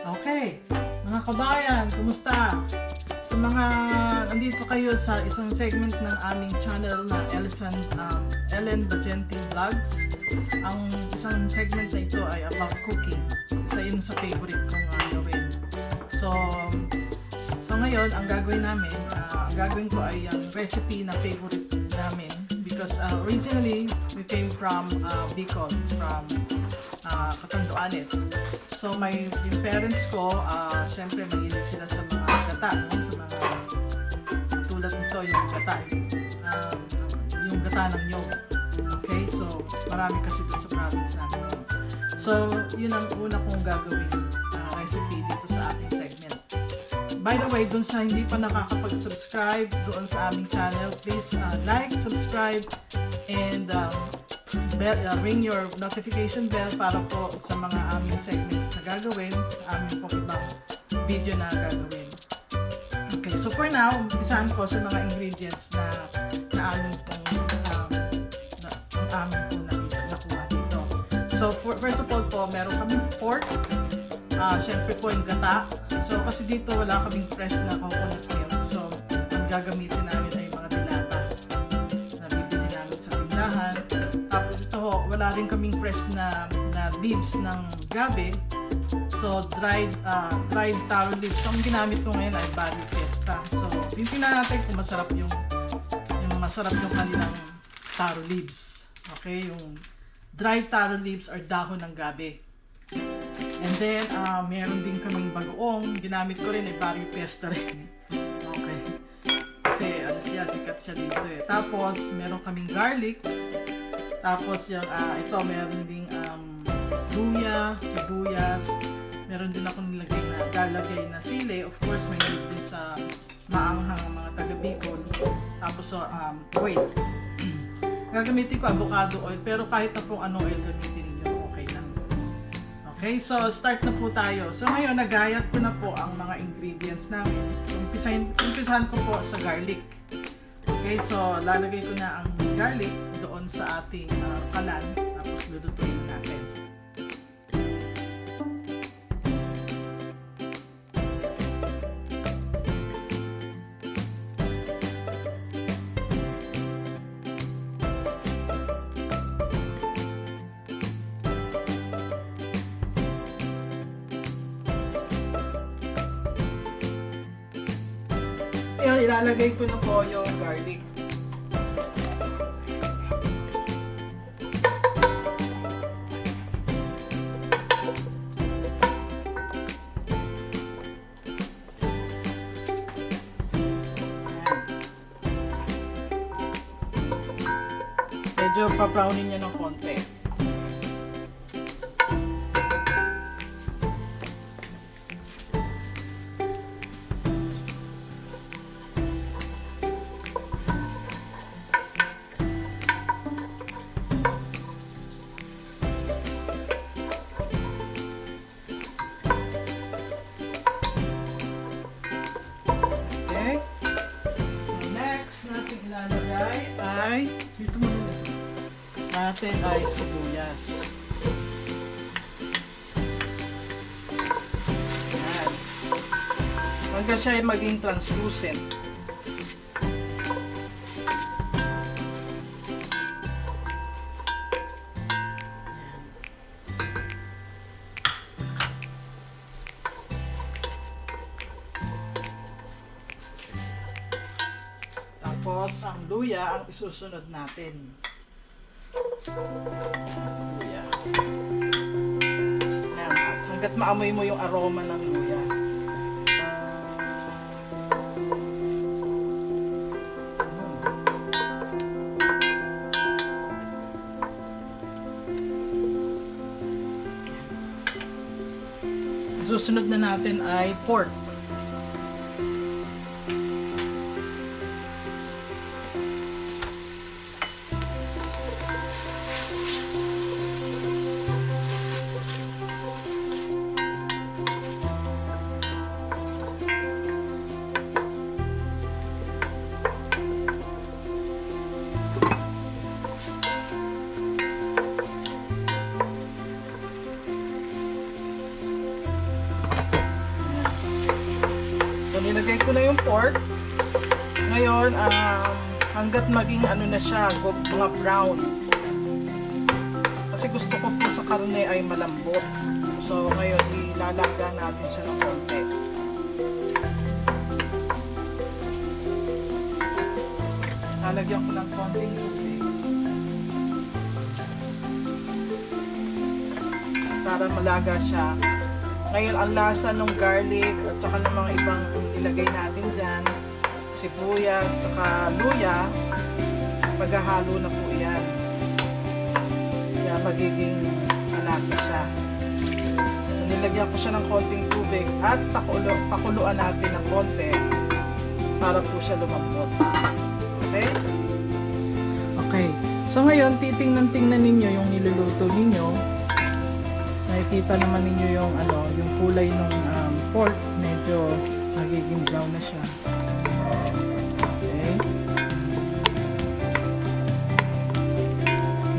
Okay, mga kabayan, kumusta? Sa mga andito kayo sa isang segment ng aming channel na Ellen Bajenting Vlogs. Ang isang segment na ito ay about cooking. Isa yun sa favorite kong gawin. So ngayon, ang gagawin namin, ang gagawin ko ay ang recipe na favorite namin. Because originally, we came from Bicol, from Catanduanes. So yung parents ko, syempre mahilig sila sa mga gata, no? Sa mga tulad nito, yung gata, yung gata ng nyog. Okay, so marami kasi dun sa province namin. So yun ang una kong gagawin recipe dito sa aking segment. By the way, dun sa hindi pa nakakapag-subscribe doon sa aming channel, please like, subscribe, and ring your notification bell para po sa mga aming segments na gagawin, aming pong ibang video na gagawin. Okay, so for now, umpisahan ko sa mga ingredients na aming pong nakuha dito. So first of all po, meron kaming pork, syempre po yung gata. So kasi dito wala kaming fresh na coconut milk. So ang gagamitin namin ay mga dilata na bibili namin sa tindahan. Tapos ito ho, wala rin kaming fresh na leaves ng gabi. So dried taro leaves. So ang ginamit ko ngayon ay Barrio Fiesta. So tingnan natin kung masarap yung kanilang taro leaves. Okay, yung dried taro leaves or dahon ng gabi. And then, meron din kaming bagoong. Ginamit ko rin, Barrio Fiesta rin. Okay. Kasi, sikat siya dito eh. Tapos, meron kaming garlic. Tapos, yung, ito, meron ding luya, sibuyas. Meron din ako lalagay na sili. Of course, may din sa maanghang mga taga Bicol. Tapos, oil. Gagamitin ko avocado oil. Pero kahit na po anong oil gamitin niyo, okay lang. Okay, so start na po tayo. So ngayon, nagayat ko na po ang mga ingredients namin. So, umpisahan ko po sa garlic. Okay, so lalagay ko na ang garlic doon sa ating kalan. Tapos lulutuin natin. Ilalagay ko na po yung garlic. Medyo pa-brownin niya ng konti. Natin ay sibuyas. Ayan. Hanggang siya ay maging translucent. Tapos ang luya ang isusunod natin. Luya. Ayan, hanggat maamoy mo yung aroma ng luya. Susunod na natin ay pork. nilagay ko na yung pork. Ngayon, hanggat maging ano na siya, mga brown. Kasi gusto ko po sa karne ay malambot. So, ngayon, ilalagyan natin siya ng konti. Lalagyan ko ng konting tubig. Para malaga siya. Ngayon, ang lasa ng garlic at saka ng mga ibang ilagay natin dyan, sibuyas, saka luya, maghahalo na po yan. Kaya magiging malasa siya. So, nilagyan ko siya ng konting tubig at pakuluan natin ng konti para po siya lumambot. Okay? Okay. So, ngayon, titingnan ninyo yung niluluto ninyo. Nakikita naman ninyo yung yung kulay ng pork, medyo nagiging brown na siya. Okay.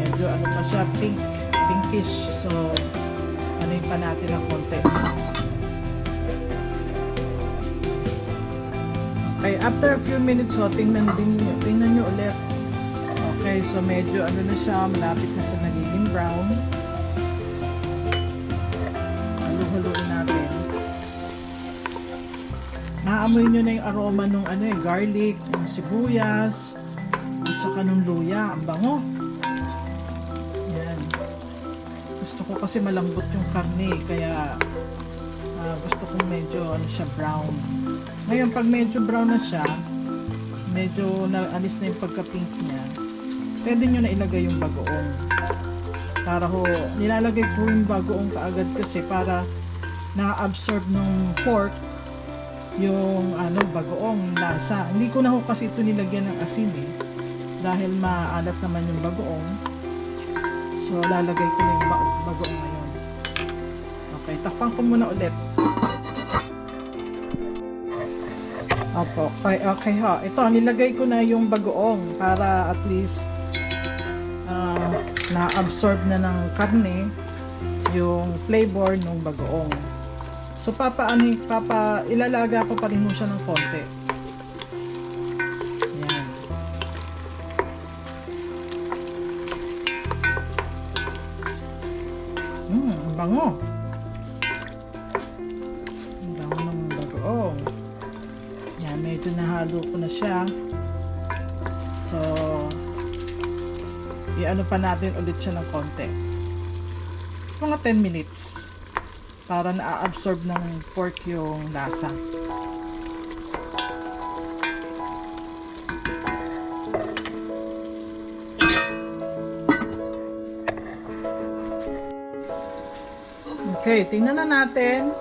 Medyo pa siya, pinkish. So, anuin pa natin ng konti. Okay, after a few minutes, so tingnan nyo ulit. Okay, so medyo na siya, malapit na siya nagiging brown. Haluin natin. Naamoy nyo na yung aroma ng garlic, ng sibuyas, at saka ng luya. Ang bango. Yan. Gusto ko kasi malambot yung karne, kaya gusto ko medyo siya brown. Ngayon, pag medyo brown na siya, medyo naalis na yung pagka-pink niya, pwede nyo na ilagay yung bagoong. Para nilalagay ko yung bagoong kaagad kasi para na-absorb ng pork yung bagoong lasa. Hindi ko na kasi ito nilagyan ng asin dahil maalat naman yung bagoong. So lalagay ko na yung bagoong ngayon. Okay, takpan ko muna ulit. Okay ha. Ito, nilagay ko na yung bagoong para at least na-absorb na ng karne yung flavor ng bagoong. So ilalaga ko pa rin mo siya ng konti. Ayan. Ang bango. Ang bango ng bagoong. Yan, medyo nahalo ko na siya. So, pa natin ulit siya ng konti. Mga 10 minutes. Para na-absorb ng pork yung lasa. Okay, tingnan na natin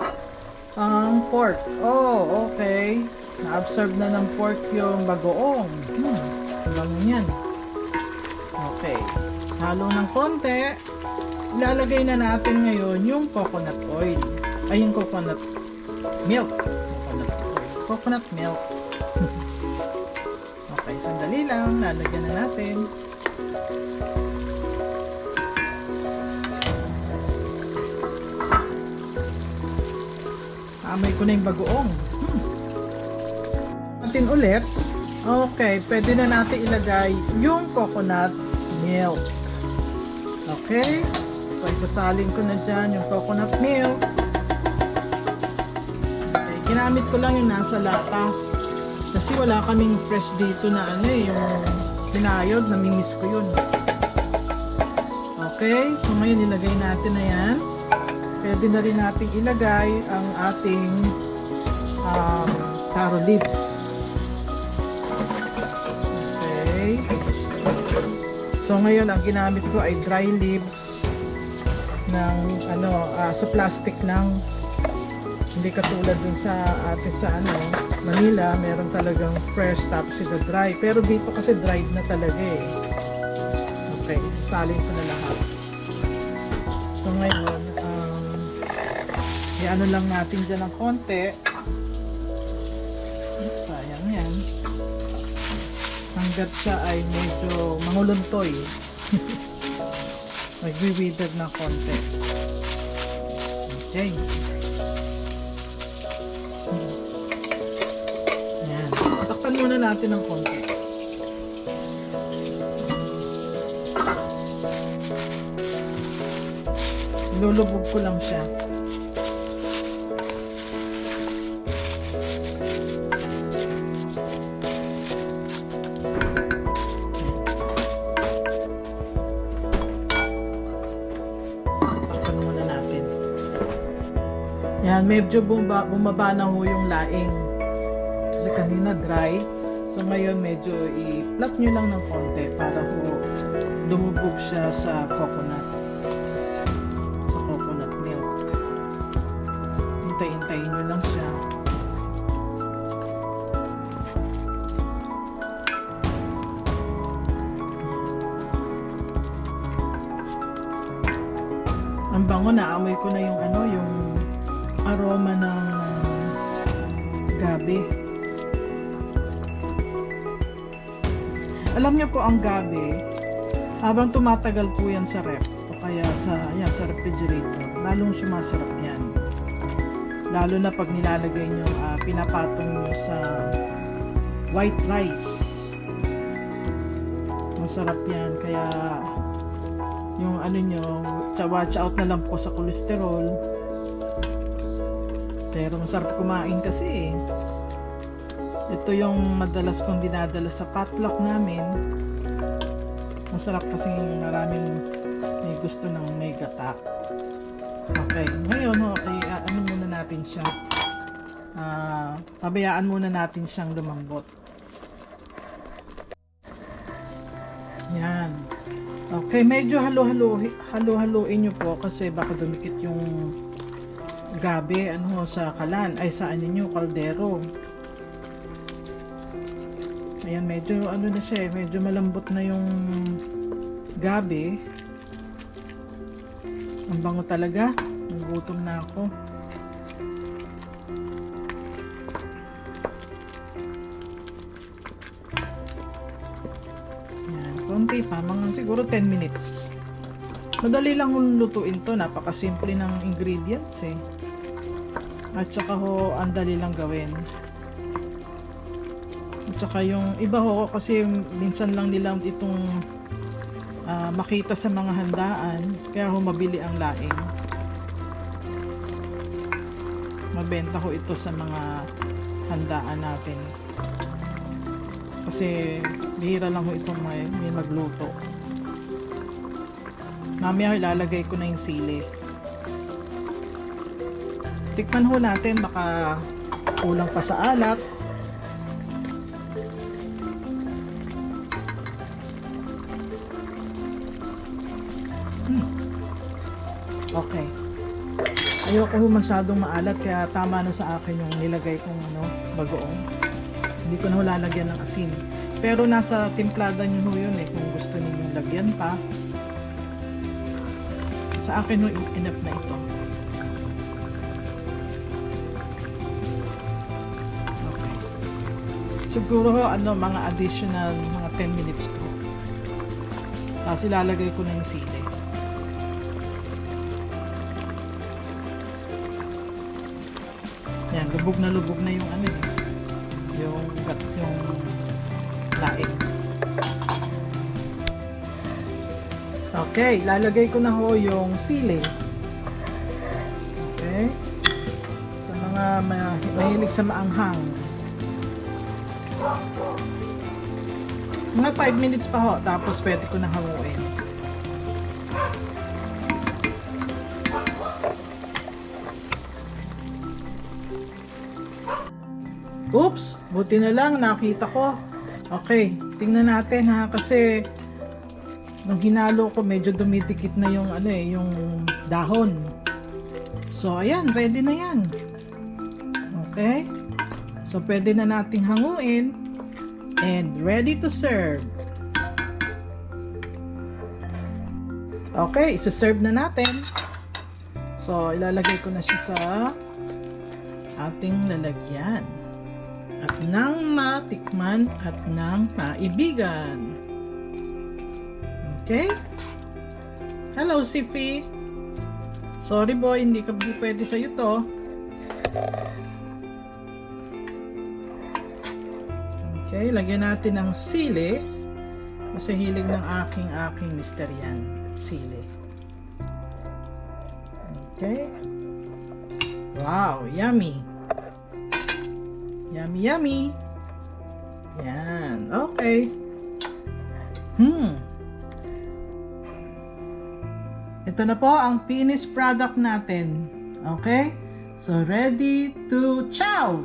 ang pork. Oh, okay. Na-absorb na ng pork yung bagoong. Bango yan. Okay. Halo ng konti. Ilalagay na natin ngayon yung coconut oil. Ay, yung coconut milk. Coconut milk. Okay, sandali lang. Lalagyan na natin. Amoy ko na yung bagoong. Natin ulit. Okay, pwede na natin ilagay yung coconut milk. Okay. So, isasalin ko na dyan yung coconut milk. Okay, ginamit ko lang yung nasa lata. Kasi wala kaming fresh dito na yung pinayod. Namimiss ko yun. Okay, so ngayon ilagay natin na yan. Pwede na rin natin ilagay ang ating taro leaves. Okay. So ngayon ang ginamit ko ay dry leaves ng sa plastic lang. Hindi katulad dun sa atin sa Manila, meron talagang fresh tapos ito dry. Pero dito kasi dried na talaga Okay, salin ko na lahat. So ngayon, lang natin dyan ng konti. Sayang yan. Hanggat siya ay medyo manguluntoy. Magwi-wither na konti. Okay. Takpan muna natin ng konti. Ilulubog ko lang siya. Takpan muna natin. Yan, medyo bumaba na ho yung laing. Kasi kanina dry. So ngayon medyo i-flat nyo lang ng konti para ho lumubog siya sa coconut. Sa coconut milk. Hintay-hintayin nyo lang siya. Ang bango, naamoy ko na yung ano, yung aroma ng gabi. Alam niyo po ang gabi, habang tumatagal po yan sa ref o kaya sa refrigerator, lalong sumasarap yan. Lalo na pag nilalagay nyo, pinapatong nyo sa white rice. Masarap yan. Kaya yung ano nyo, watch out na lang po sa cholesterol. Pero masarap kumain kasi eh. Ito yung madalas kong dinadala sa potluck namin. Masarap kasi maraming may gusto ng may gata. Okay, ngayon ano muna natin siya. Pabayaan muna natin siyang lumambot. Yan. Okay, medyo halo-haloin nyo po kasi baka dumikit yung gabi sa kalan ay sa kaldero. Ayan, medyo na siya, medyo malambot na yung gabi. Ang bango talaga. Nagutom na ako. Ayan, konti pa, mga siguro 10 minutes. Madali lang lutuin to, napakasimple ng ingredients eh. At saka ang dali lang gawin. At saka yung iba kasi minsan lang nila itong makita sa mga handaan, kaya mabili ang laing. Mabenta ito sa mga handaan natin. Kasi bihira lang itong may magluto. Mamaya ilalagay ko na yung sili. Tikman natin, baka kulang pa sa alat. Okay. Ayoko masyadong maalat, kaya tama na sa akin yung nilagay kong bagoong. Hindi ko na lalagyan ng asin. Pero nasa timplada nyo yun eh, kung gusto niyo lagyan pa. Sa akin enough na ito. Okay. Siguro mga additional mga 10 minutes po. Tapos ilalagay ko na yung sili. Yan, lubog na yung yung laing. Okay, lalagay ko na yung sili. Okay. Sa mga mahilig sa maanghang. Mga 5 minutes pa tapos pwede ko na hanguin. Oops, buti na lang nakita ko. Okay, tingnan natin kasi nung hinalo ko medyo dumidikit na yung yung dahon. So ayan, ready na yan. Okay? So pwede na nating hanguin and ready to serve. Okay, isa-serve na natin. So ilalagay ko na siya sa ating lalagyan. At nang matikman at nang maibigan. Okay? Hello, Sipi. Sorry boy, hindi pwede sa'yo to. Okay, lagyan natin ng sili. Kasi hilig ng aking mister yan. Sili. Okay. Wow, yummy. Yummy, yummy. Yan, okay. Ito na po ang finished product natin. Okay? So, ready to chow!